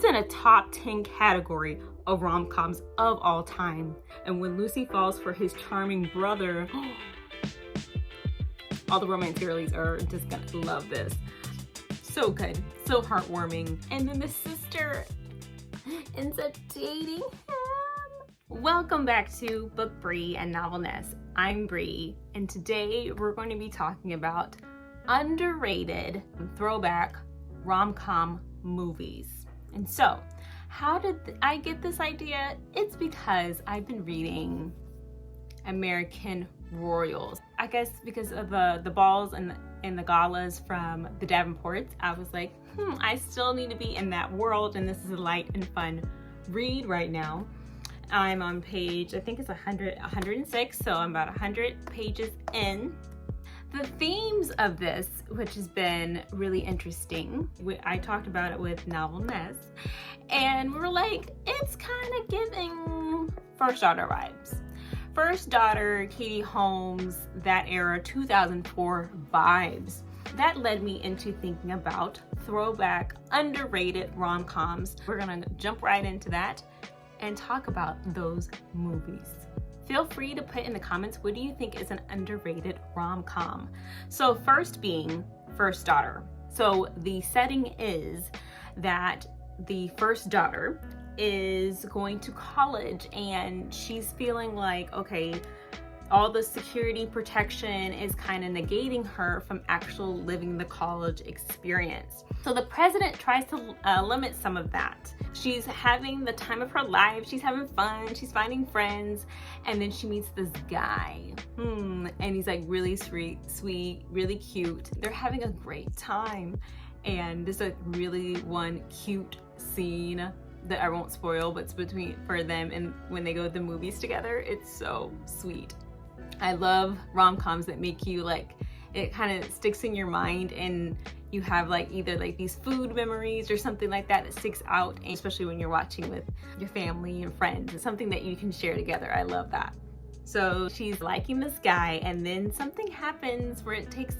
in a top 10 category of rom-coms of all time. And when Lucy falls for his charming brother, all the romance girlies are just gonna love this. So good, so heartwarming. And then the sister ends up dating him. Welcome back to Book Bri and Novel Ness. I'm Bri, and today we're going to be talking about underrated throwback rom-com movies. And so, how did I get this idea? It's because I've been reading American Royals. I guess because of the balls and the galas from the Davenports, I was like, I still need to be in that world, and this is a light and fun read right now. I'm on page, I think it's 106, so I'm about 100 pages in. The themes of this, which has been really interesting, I talked about it with Novel Ness, and we were like, it's kind of giving First Daughter vibes. First Daughter, Katie Holmes, that era, 2004 vibes. That led me into thinking about throwback, underrated rom-coms. We're gonna jump right into that and talk about those movies. Feel free to put in the comments, what do you think is an underrated rom-com? So first being First Daughter. So the setting is that the first daughter is going to college and she's feeling like, okay, all the security protection is kind of negating her from actual living the college experience. So the president tries to limit some of that. She's having the time of her life, she's having fun, she's finding friends, and then she meets this guy. And he's like really sweet, really cute. They're having a great time. And there's a really one cute scene that I won't spoil, but it's for them and when they go to the movies together. It's so sweet. I love rom-coms that make you like, it kind of sticks in your mind and you have like either like these food memories or something like that sticks out, and especially when you're watching with your family and friends. It's something that you can share together. I love that. So she's liking this guy, and then something happens where it takes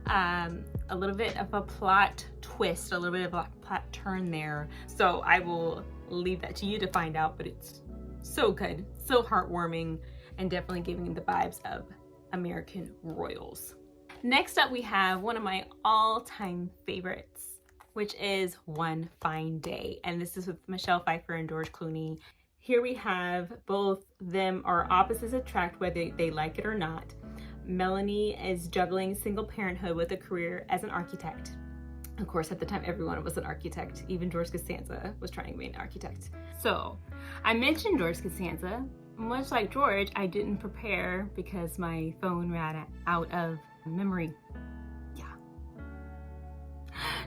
a little bit of a plot twist, a little bit of a plot turn there. So I will leave that to you to find out, but it's so good, so heartwarming, and definitely giving the vibes of American Royals. Next up, we have one of my all-time favorites, which is One Fine Day. And this is with Michelle Pfeiffer and George Clooney. Here we have both them are opposites attract whether they like it or not. Melanie is juggling single parenthood with a career as an architect. Of course, at the time, everyone was an architect. Even George Costanza was trying to be an architect. So I mentioned George Costanza. Much like George, I didn't prepare because my phone ran out of memory. Yeah.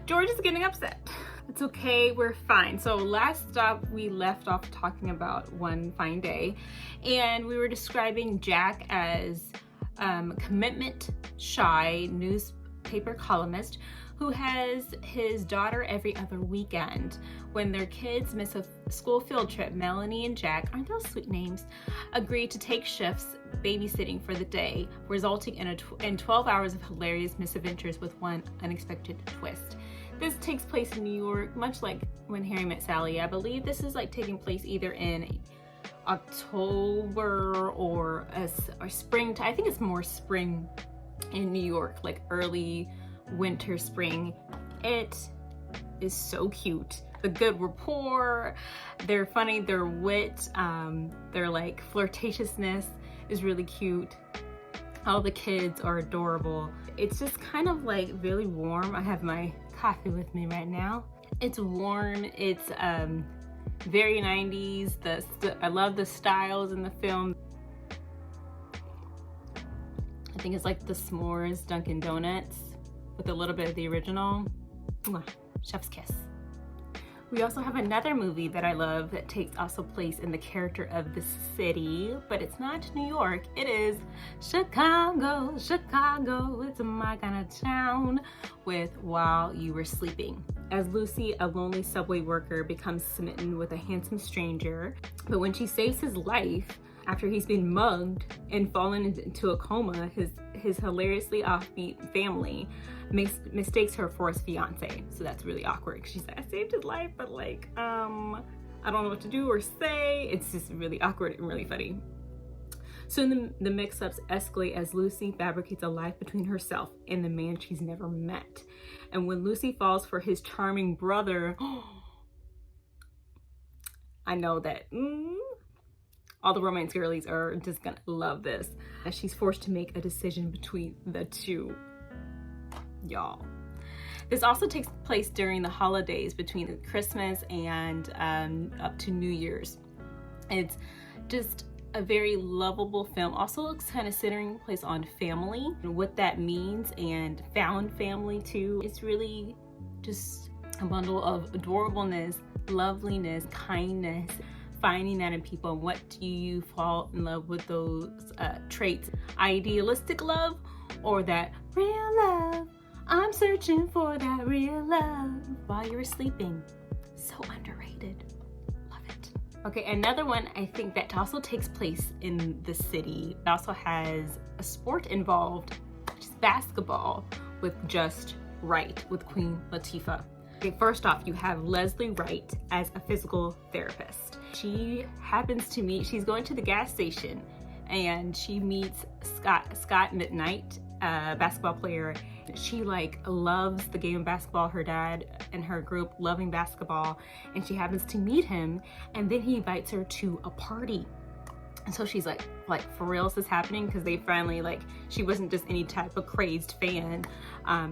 George is getting upset. It's okay, we're fine. So last stop, we left off talking about One Fine Day, and we were describing Jack as commitment shy newspaper columnist who has his daughter every other weekend. When their kids miss a school field trip, Melanie and Jack, aren't those sweet names, agree to take shifts babysitting for the day, resulting in 12 hours of hilarious misadventures with one unexpected twist. This takes place in New York, much like When Harry Met Sally. I believe this is like taking place either in October or spring. I think it's more spring in New York, like early winter, spring. It is so cute. The good rapport, they're funny, their wit, their like flirtatiousness is really cute. All the kids are adorable. It's just kind of like really warm. I have my coffee with me right now. It's warm, it's very 90s. I love the styles in the film. I think it's like the s'mores Dunkin' Donuts with a little bit of the original. Mwah, chef's kiss. We also have another movie that I love that takes also place in the character of the city, but it's not New York, it is Chicago, Chicago, it's my kind of town, with While You Were Sleeping. As Lucy, a lonely subway worker, becomes smitten with a handsome stranger, but when she saves his life, after he's been mugged and fallen into a coma, his hilariously offbeat family mistakes her for his fiance. So that's really awkward. She's like, I saved his life, but like, I don't know what to do or say. It's just really awkward and really funny. Soon the mix-ups escalate as Lucy fabricates a life between herself and the man she's never met. And when Lucy falls for his charming brother, I know that all the romance girlies are just gonna love this. As she's forced to make a decision between the two. Y'all. This also takes place during the holidays between Christmas and up to New Year's. It's just a very lovable film. Also looks kind of centering place on family and what that means, and found family too. It's really just a bundle of adorableness, loveliness, kindness, finding that in people. What do you fall in love with those traits? Idealistic love or that real love? I'm searching for that real love while you're sleeping. So underrated. Love it. Okay, another one I think that also takes place in the city. It also has a sport involved, which is basketball, with just Wright, with Queen Latifah. Okay, first off, you have Leslie Wright as a physical therapist. She happens to meet, she's going to the gas station and she meets Scott Midnight, a basketball player. She like loves the game of basketball, her dad and her group loving basketball, and she happens to meet him, and then he invites her to a party. And so she's like for real is this happening? Because they finally, like, she wasn't just any type of crazed fan.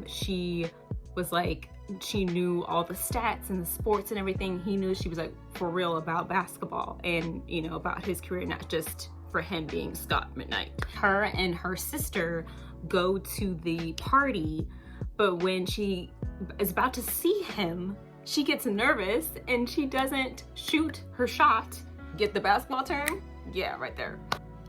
She was like, she knew all the stats and the sports and everything. He knew she was like for real about basketball and, you know, about his career, not just for him being Scott Midnight. Her and her sister go to the party, but when she is about to see him, she gets nervous and she doesn't shoot her shot. Get the basketball term? Yeah, right there.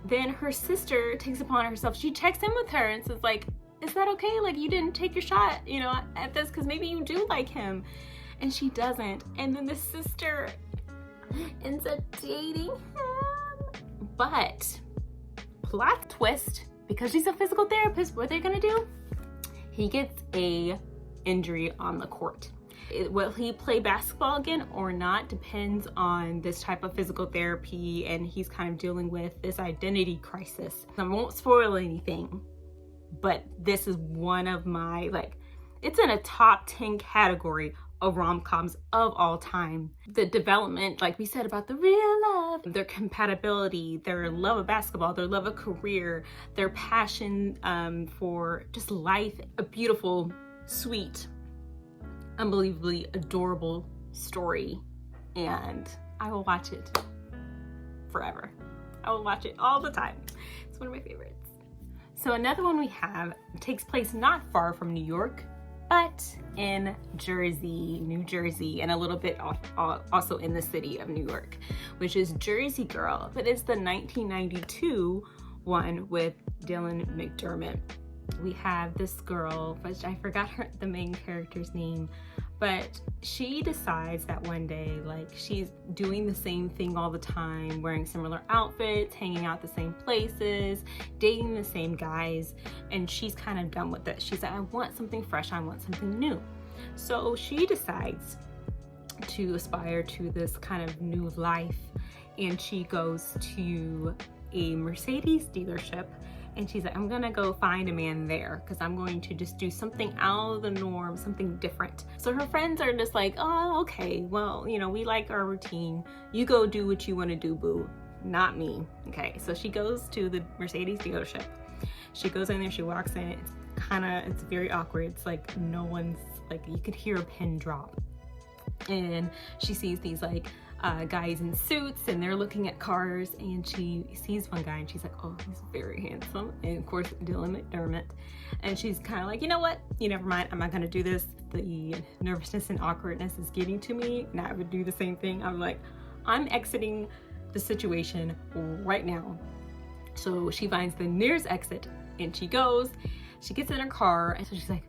Then her sister takes upon herself, she checks in with her and says like, is that okay? Like, you didn't take your shot, you know, at this, because maybe you do like him. And she doesn't. And then the sister ends up dating him. But plot twist, because she's a physical therapist, what they're gonna do? He gets a injury on the court. Will he play basketball again or not depends on this type of physical therapy, and he's kind of dealing with this identity crisis. I won't spoil anything, but this is one of my, like, it's in a top 10 category of rom-coms of all time. The development, like we said, about the real love, their compatibility, their love of basketball, their love of career, their passion for just life, a beautiful, sweet, unbelievably adorable story. And I will watch it forever. I will watch it all the time. It's one of my favorites. So another one we have takes place not far from New York, but in Jersey, New Jersey, and a little bit also in the city of New York, which is Jersey Girl. But it's the 1992 one with Dylan McDermott. We have this girl, which I forgot the main character's name, but she decides that one day, like, she's doing the same thing all the time, wearing similar outfits, hanging out the same places, dating the same guys, and she's kind of done with it. She's like, I want something fresh, I want something new. So she decides to aspire to this kind of new life, and she goes to a Mercedes dealership. And she's like, I'm gonna go find a man there because I'm going to just do something out of the norm, something different. So her friends are just like, oh, okay, well, you know, we like our routine. You go do what you wanna do, boo, not me. Okay, so she goes to the Mercedes dealership. She goes in there, she walks in, it's very awkward. It's like no one's, like, you could hear a pin drop. And she sees these like guys in suits, and they're looking at cars, and she sees one guy and she's like, oh, he's very handsome, and of course Dylan McDermott, and she's kind of like, you know what, never mind, I'm not gonna do this. The nervousness and awkwardness is getting to me, and I would do the same thing. I'm like, I'm exiting the situation right now. So she finds the nearest exit and she goes, she gets in her car, and so she's like,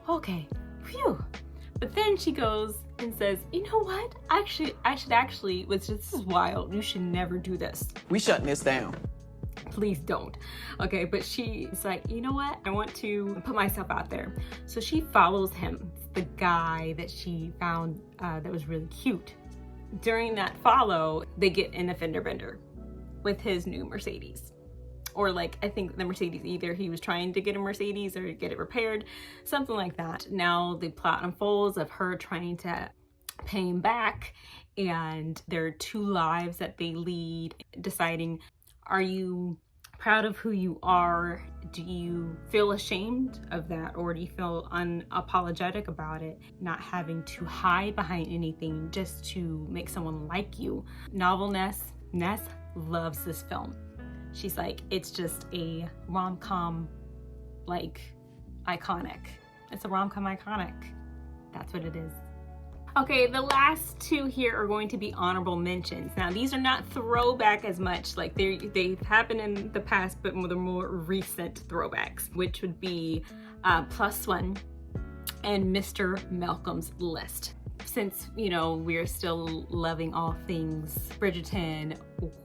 okay, phew, But then she goes and says, you know what? This is wild. You should never do this. We shutting this down. Please don't. Okay, but she's like, you know what? I want to put myself out there. So she follows him, the guy that she found that was really cute. During that follow, they get in a fender bender with his new Mercedes. Or like, I think the Mercedes, either he was trying to get a Mercedes or get it repaired, something like that. Now the plot unfolds of her trying to pay him back, and there are two lives that they lead, deciding, are you proud of who you are? Do you feel ashamed of that? Or do you feel unapologetic about it? Not having to hide behind anything just to make someone like you. Novel Ness loves this film. She's like, it's just a rom-com, like, iconic. It's a rom-com iconic. That's what it is. Okay, the last two here are going to be honorable mentions. Now, these are not throwback as much, like they've happened in the past, but the more recent throwbacks, which would be +1 and Mr. Malcolm's List. Since, you know, we're still loving all things Bridgerton,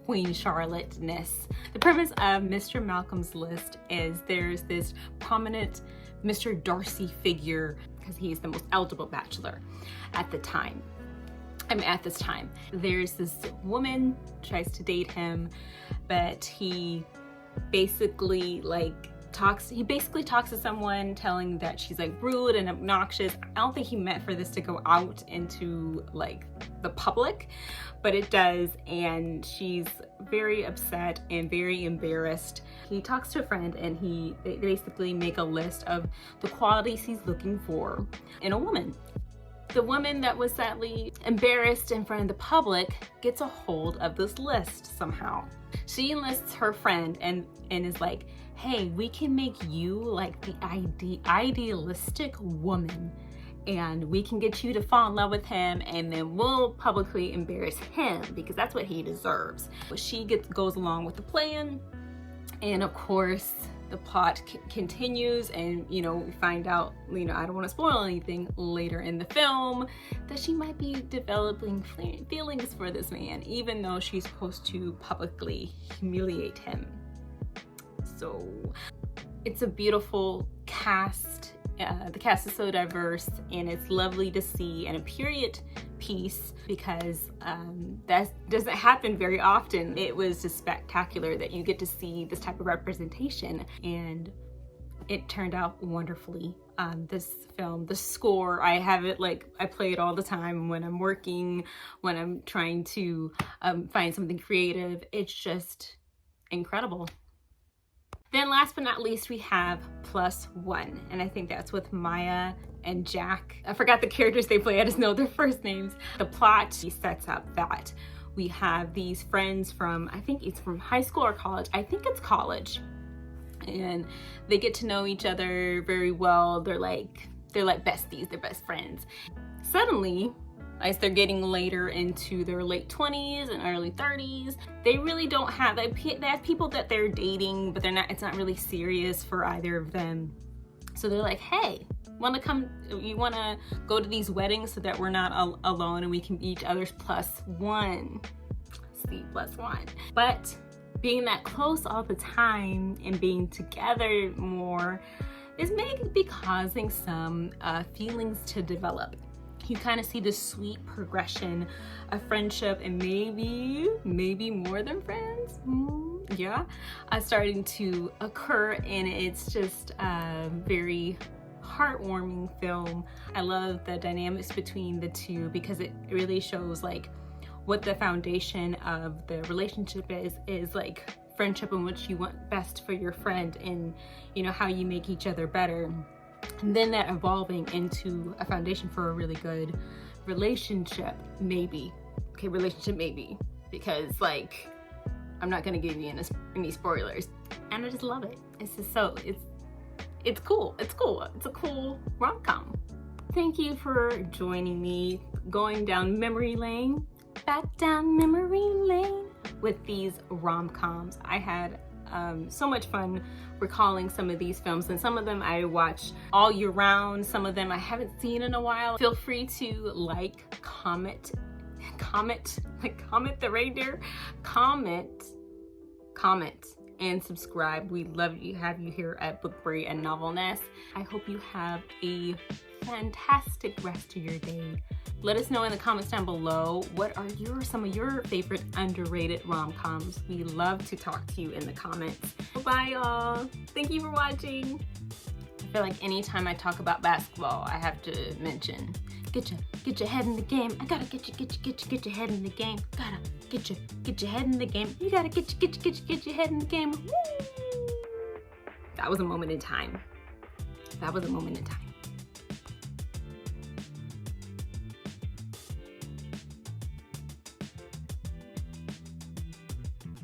Queen Charlotte-ness. The premise of Mr. Malcolm's List is there's this prominent Mr. Darcy figure, because he's the most eligible bachelor at the time. At this time. There's this woman tries to date him, but he basically talks to someone telling that she's like rude and obnoxious. I don't think he meant for this to go out into like the public, but it does, and she's very upset and very embarrassed. He talks to a friend, and they basically make a list of the qualities he's looking for in a woman. The woman that was sadly embarrassed in front of the public gets a hold of this list somehow. She enlists her friend and is like, hey, we can make you like the idealistic woman, and we can get you to fall in love with him, and then we'll publicly embarrass him because that's what he deserves. She goes along with the plan, and of course the plot continues, and you know, we find out, you know, I don't want to spoil anything later in the film, that she might be developing feelings for this man, even though she's supposed to publicly humiliate him. So it's a beautiful cast. The cast is so diverse, and it's lovely to see, and a period piece, because that doesn't happen very often. It was just spectacular that you get to see this type of representation, and it turned out wonderfully. This film, the score, I have it, like, I play it all the time when I'm working, when I'm trying to find something creative. It's just incredible. Then last but not least, we have +1, and I think that's with Maya and Jack. I forgot the characters they play, I just know their first names. The plot sets up that we have these friends from, I think it's from high school or college. I think it's college. And they get to know each other very well. They're like besties, they're best friends. Suddenly, as they're getting later into their late 20s and early 30s, they really don't have, they have people that they're dating, but it's not really serious for either of them. So they're like, hey, you wanna go to these weddings so that we're not alone and we can be each other's +1. See, +1. But being that close all the time and being together more is maybe causing some feelings to develop. You kind of see this sweet progression of friendship, and maybe more than friends, starting to occur, and it's just a very heartwarming film. I love the dynamics between the two, because it really shows like what the foundation of the relationship is like friendship, and what you want best for your friend, and you know, how you make each other better. And then that evolving into a foundation for a really good relationship, maybe. Okay, relationship maybe, because like, I'm not gonna give you any spoilers. And I just love it. It's just it's cool. It's a cool rom-com. Thank you for joining me, going down memory lane, back down memory lane with these rom-coms. I had So much fun recalling some of these films, and some of them I watch all year round. Some of them I haven't seen in a while. Feel free to like, comment the reindeer, comment, and subscribe. We love to have you here at Bri and Novel Ness. I hope you have a fantastic rest of your day. Let us know in the comments down below, what are some of your favorite underrated rom-coms? We love to talk to you in the comments. Bye y'all. Thank you for watching. I feel like anytime I talk about basketball, I have to mention, get your head in the game. I gotta get your head in the game. Gotta get your head in the game. You gotta get your head in the game. Woo! That was a moment in time.